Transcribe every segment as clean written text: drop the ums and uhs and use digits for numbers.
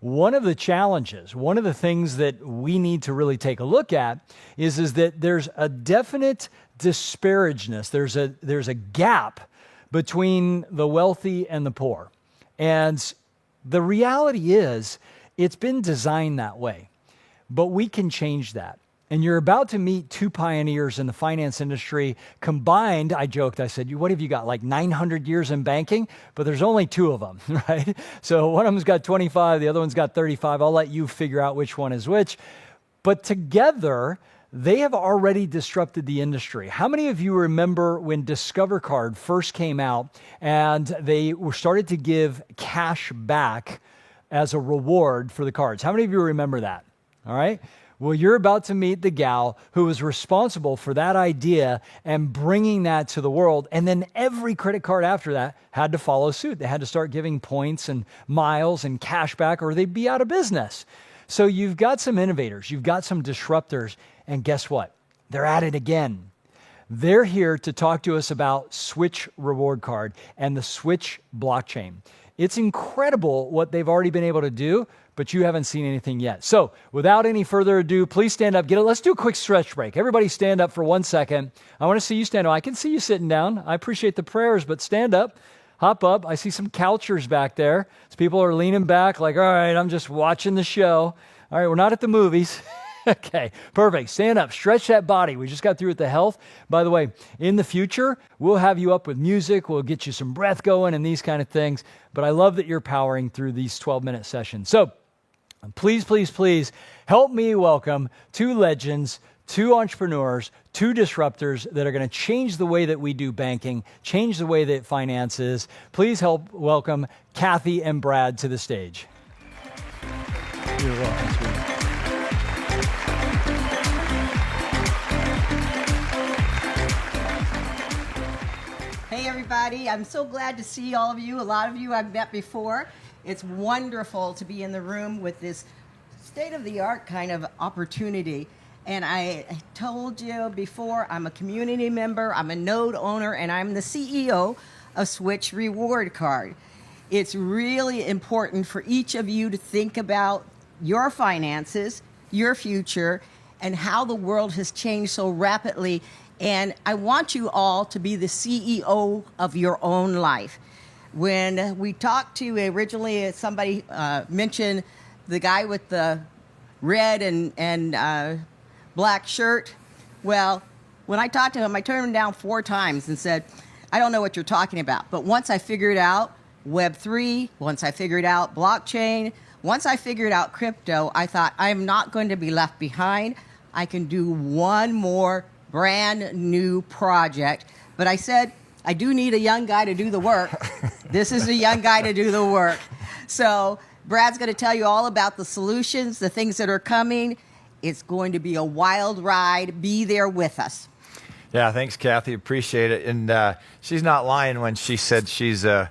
one of the challenges, one of the things that we need to really take a look at is that there's a definite disparageness. There's a gap between the wealthy and the poor. And the reality is it's been designed that way, but we can change that. And you're about to meet two pioneers in the finance industry combined. I joked, I said, what have you got, like 900 years in banking? But there's only two of them, right? So one of them's got 25, the other one's got 35. I'll let you figure out which one is which. But together, they have already disrupted the industry. How many of you remember when Discover Card first came out and they started to give cash back as a reward for the cards? How many of you remember that? All right. Well, you're about to meet the gal who was responsible for that idea and bringing that to the world. And then every credit card after that had to follow suit. They had to start giving points and miles and cash back or they'd be out of business. So you've got some innovators, you've got some disruptors, and guess what? They're at it again. They're here to talk to us about Switch Reward Card and the Switch blockchain. It's incredible what they've already been able to do, but you haven't seen anything yet. So without any further ado, please stand up. Let's do a quick stretch break. Everybody stand up for 1 second. I want to see you stand up. I can see you sitting down. I appreciate the prayers, but stand up, hop up. I see some couchers back there. So people are leaning back like, all right, I'm just watching the show. All right, we're not at the movies. Okay, perfect. Stand up, stretch that body. We just got through with the health. By the way, in the future, we'll have you up with music. We'll get you some breath going and these kind of things. But I love that you're powering through these 12-minute sessions. So please, please, please help me welcome two legends, two entrepreneurs, two disruptors that are going to change the way that we do banking, change the way that finance is. Please help welcome Kathy and Brad to the stage. You're welcome, sweetie. Hey everybody, I'm so glad to see all of you. A lot of you I've met before. It's wonderful to be in the room with this state-of-the-art kind of opportunity. And I told you before, I'm a community member, I'm a node owner, and I'm the CEO of Switch Reward Card. It's really important for each of you to think about your finances, your future, and how the world has changed so rapidly. And I want you all to be the CEO of your own life. When we talked to originally, somebody mentioned the guy with the red and black shirt. Well, when I talked to him, I turned him down 4 times and said, I don't know what you're talking about. But once I figured out Web3, once I figured out blockchain, once I figured out crypto, I thought, I'm not going to be left behind. I can do one more brand new project. But I said, I do need a young guy to do the work. This is a young guy to do the work. So Brad's going to tell you all about the solutions, the things that are coming. It's going to be a wild ride. Be there with us. Yeah, thanks, Kathy. Appreciate it. And she's not lying when she said she's going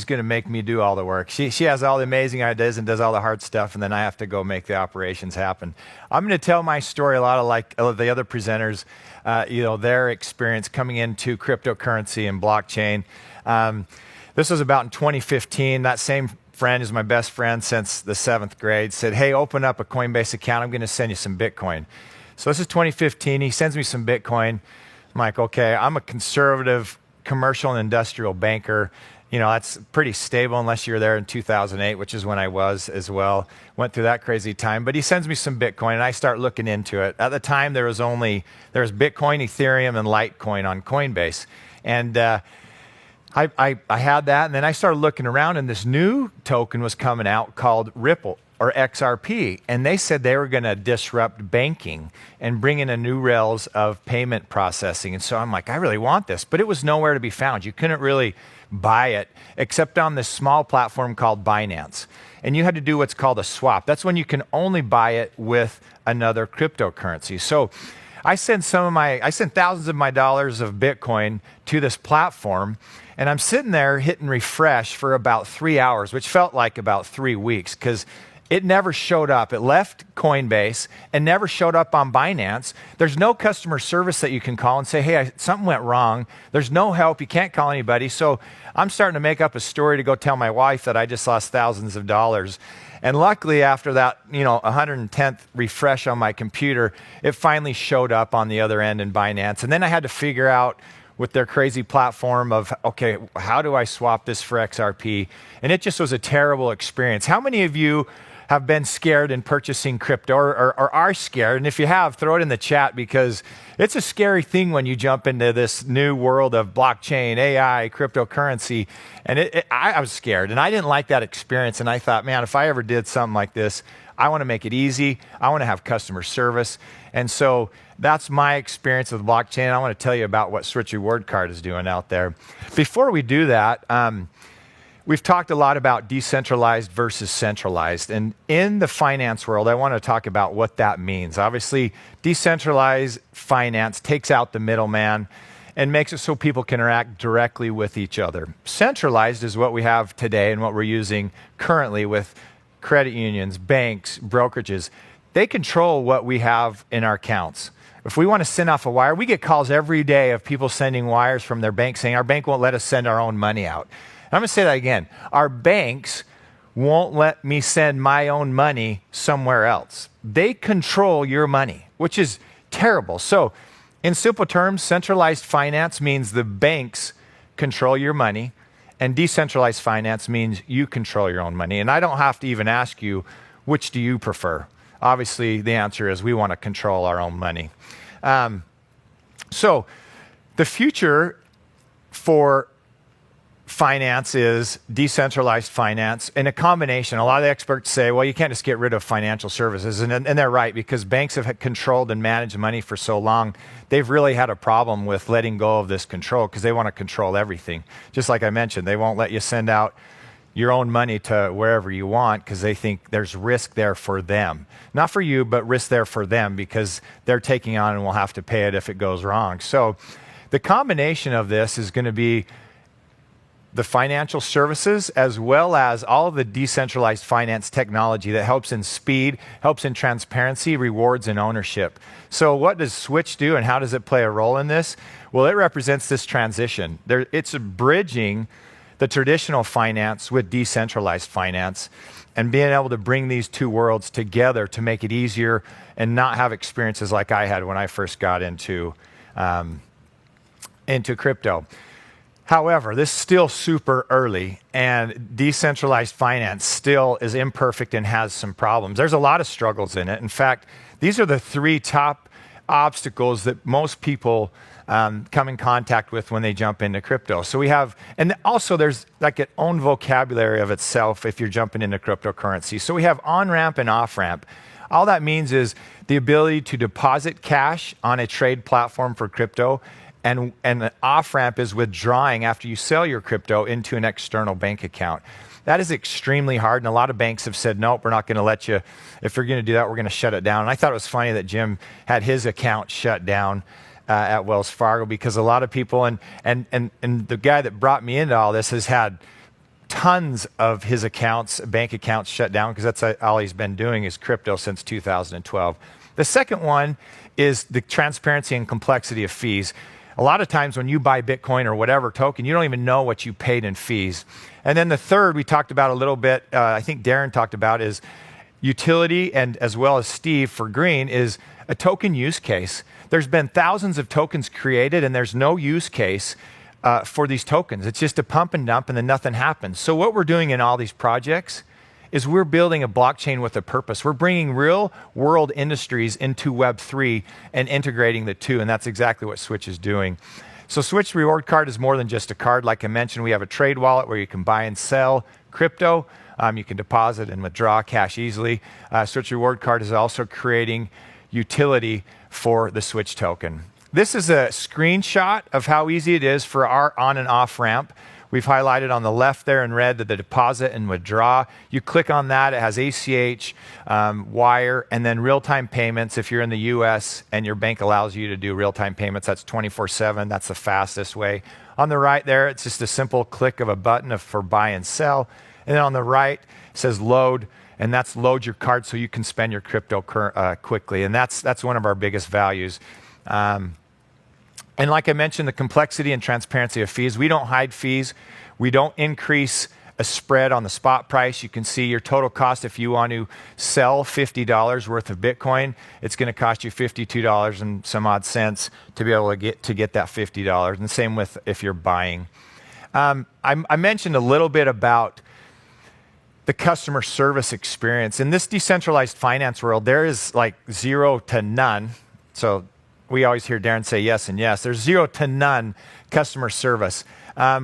to make me do all the work. She has all the amazing ideas and does all the hard stuff, and then I have to go make the operations happen. I'm going to tell my story a lot like the other presenters, their experience coming into cryptocurrency and blockchain. This was about in 2015. That same friend is my best friend since the 7th grade, said, hey, open up a Coinbase account. I'm going to send you some Bitcoin. So this is 2015. He sends me some Bitcoin. I'm like, okay, I'm a conservative commercial and industrial banker. That's pretty stable unless you were there in 2008, which is when I was as well. Went through that crazy time. But he sends me some Bitcoin, and I start looking into it. At the time, there was Bitcoin, Ethereum, and Litecoin on Coinbase. And I had that, and then I started looking around, and this new token was coming out called Ripple, or XRP. And they said they were going to disrupt banking and bring in a new rails of payment processing. And so I'm like, I really want this. But it was nowhere to be found. You couldn't really buy it except on this small platform called Binance. And you had to do what's called a swap. That's when you can only buy it with another cryptocurrency. So I sent thousands of my dollars of Bitcoin to this platform, and I'm sitting there hitting refresh for about 3 hours, which felt like about 3 weeks, because It never showed up. It left Coinbase and never showed up on Binance. There's no customer service that you can call and say, hey, something went wrong. There's no help. You can't call anybody. So I'm starting to make up a story to go tell my wife that I just lost thousands of dollars. And luckily, after that, 110th refresh on my computer, it finally showed up on the other end in Binance. And then I had to figure out with their crazy platform of, okay, how do I swap this for XRP? And it just was a terrible experience. How many of you have been scared in purchasing crypto or are scared? And if you have, throw it in the chat, because it's a scary thing when you jump into this new world of blockchain, AI, cryptocurrency. And I was scared, and I didn't like that experience. And I thought, man, if I ever did something like this, I want to make it easy. I want to have customer service. And so that's my experience with blockchain. I want to tell you about what Switch Reward Card is doing out there. Before we do that, we've talked a lot about decentralized versus centralized. And in the finance world, I want to talk about what that means. Obviously, decentralized finance takes out the middleman and makes it so people can interact directly with each other. Centralized is what we have today and what we're using currently with credit unions, banks, brokerages. They control what we have in our accounts. If we want to send off a wire, we get calls every day of people sending wires from their bank saying, our bank won't let us send our own money out. And I'm going to say that again. Our banks won't let me send my own money somewhere else. They control your money, which is terrible. So in simple terms, centralized finance means the banks control your money, and decentralized finance means you control your own money. And I don't have to even ask you, which do you prefer? Obviously, the answer is we want to control our own money. So the future for finance is decentralized finance and a combination. A lot of the experts say, well, you can't just get rid of financial services. And they're right, because banks have controlled and managed money for so long. They've really had a problem with letting go of this control because they want to control everything. Just like I mentioned, they won't let you send out your own money to wherever you want because they think there's risk there for them. Not for you, but risk there for them because they're taking on and will have to pay it if it goes wrong. So the combination of this is going to be the financial services as well as all of the decentralized finance technology that helps in speed, helps in transparency, rewards, and ownership. So what does Switch do and how does it play a role in this? Well, it represents this transition. It's bridging the traditional finance with decentralized finance and being able to bring these two worlds together to make it easier and not have experiences like I had when I first got into crypto. However, this is still super early, and decentralized finance still is imperfect and has some problems. There's a lot of struggles in it. In fact, these are the three top obstacles that most people come in contact with when they jump into crypto. So we have, and also there's like its own vocabulary of itself if you're jumping into cryptocurrency. So we have on-ramp and off-ramp. All that means is the ability to deposit cash on a trade platform for crypto, and the off-ramp is withdrawing after you sell your crypto into an external bank account. That is extremely hard, and a lot of banks have said, nope, we're not going to let you. If you're going to do that, we're going to shut it down. And I thought it was funny that Jim had his account shut down at Wells Fargo, because a lot of people, and the guy that brought me into all this has had tons of his accounts, bank accounts, shut down because that's all he's been doing is crypto since 2012. The second one is the transparency and complexity of fees. A lot of times when you buy Bitcoin or whatever token, you don't even know what you paid in fees. And then the third we talked about a little bit, I think Darren talked about, is utility, and as well as Steve for green, is a token use case. There's been thousands of tokens created and there's no use case for these tokens. It's just a pump and dump and then nothing happens. So what we're doing in all these projects is we're building a blockchain with a purpose. We're bringing real world industries into Web3 and integrating the two, and that's exactly what Switch is doing. So Switch Reward Card is more than just a card. Like I mentioned, we have a trade wallet where you can buy and sell crypto. You can deposit and withdraw cash easily. Switch Reward Card is also creating utility for the Switch token. This is a screenshot of how easy it is for our on and off ramp. We've highlighted on the left there in red that the deposit and withdraw. You click on that, it has ACH, wire, and then real-time payments. If you're in the US and your bank allows you to do real-time payments, that's 24/7. That's the fastest way. On the right there, it's just a simple click of a button for buy and sell. And then on the right, it says load, and that's load your card so you can spend your crypto quickly. And that's one of our biggest values. And like I mentioned, the complexity and transparency of fees. We don't hide fees. We don't increase a spread on the spot price. You can see your total cost if you want to sell $50 worth of Bitcoin. It's going to cost you $52 and some odd cents to be able to get that $50. And same with if you're buying. I mentioned a little bit about the customer service experience. In this decentralized finance world, there is like 0 to none. So we always hear Darren say yes and yes. There's 0 to none customer service.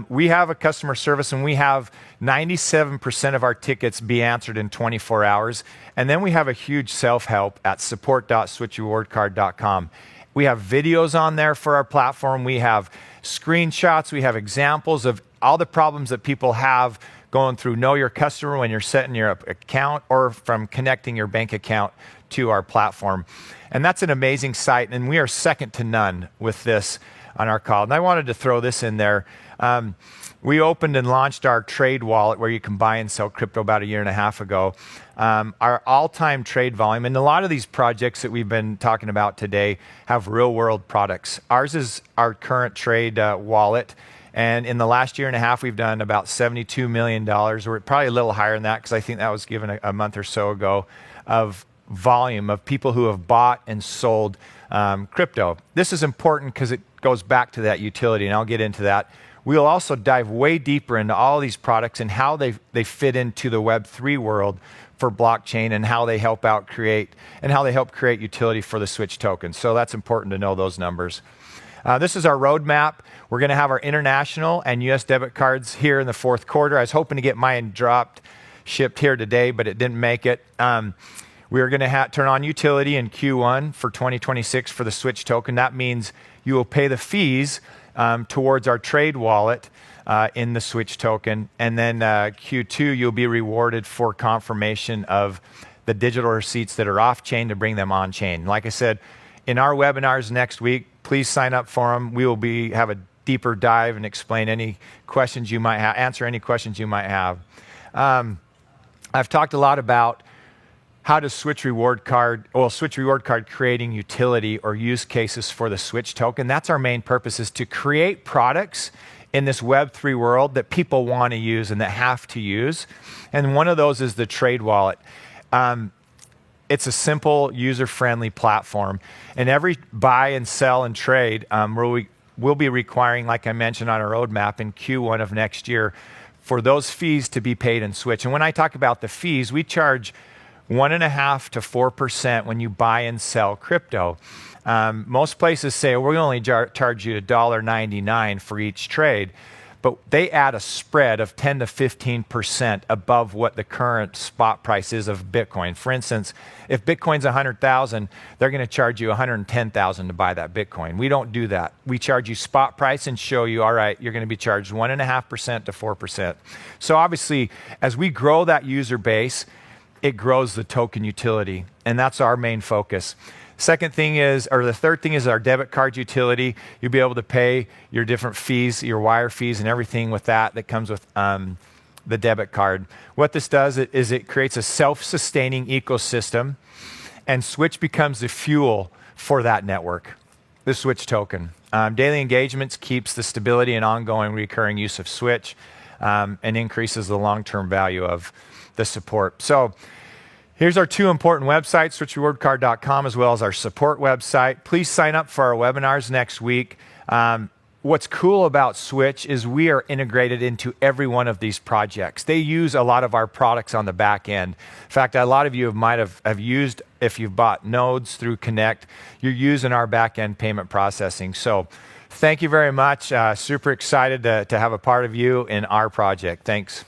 We have a customer service, and we have 97% of our tickets be answered in 24 hours. And then we have a huge self-help at support.switchrewardcard.com. We have videos on there for our platform. We have screenshots. We have examples of all the problems that people have going through Know Your Customer when you're setting your account, or from connecting your bank account to our platform. And that's an amazing site, and we are second to none with this on our call. And I wanted to throw this in there. We opened and launched our trade wallet where you can buy and sell crypto about 1.5 years ago. Our all-time trade volume, and a lot of these projects that we've been talking about today have real-world products. Ours is our current trade wallet, and in the last 1.5 years, we've done about $72 million. We're probably a little higher than that because I think that was given a month or so ago, of volume of people who have bought and sold crypto. This is important because it goes back to that utility, and I'll get into that. We'll also dive way deeper into all these products and how they fit into the Web3 world for blockchain, and how they help create utility for the Switch token. So that's important to know those numbers. This is our roadmap. We're going to have our international and U.S. debit cards here in the fourth quarter. I was hoping to get mine shipped here today, but it didn't make it. We're going to turn on utility in Q1 for 2026 for the Switch token. That means you will pay the fees towards our trade wallet in the Switch token. And then Q2, you'll be rewarded for confirmation of the digital receipts that are off-chain to bring them on-chain. Like I said, in our webinars next week, please sign up for them. We will have a deeper dive and explain any questions you might have, answer any questions you might have. I've talked a lot about how does Switch Reward Card creating utility or use cases for the Switch token. That's our main purpose, is to create products in this Web3 world that people want to use and that have to use. And one of those is the trade wallet. It's a simple, user-friendly platform. And every buy and sell and trade, we'll be requiring, like I mentioned on our roadmap, in Q1 of next year, for those fees to be paid in Switch. And when I talk about the fees, we charge 1.5% to 4% when you buy and sell crypto. Most places say, we're going to only charge you $1.99 for each trade, but they add a spread of 10 to 15% above what the current spot price is of Bitcoin. For instance, if Bitcoin's 100,000, they're going to charge you 110,000 to buy that Bitcoin. We don't do that. We charge you spot price and show you, all right, you're going to be charged 1.5% to 4%. So obviously, as we grow that user base, it grows the token utility, and that's our main focus. The third thing is our debit card utility. You'll be able to pay your different fees, your wire fees and everything with that comes with the debit card. What this does is it creates a self-sustaining ecosystem, and Switch becomes the fuel for that network, the Switch token. Daily engagements keeps the stability and ongoing recurring use of Switch, and increases the long-term value of the support. So here's our two important websites, switchrewardcard.com as well as our support website. Please sign up for our webinars next week. What's cool about Switch is we are integrated into every one of these projects. They use a lot of our products on the back end. In fact, a lot of you might have used, if you've bought nodes through Connect, you're using our back end payment processing. So thank you very much. Super excited to have a part of you in our project. Thanks.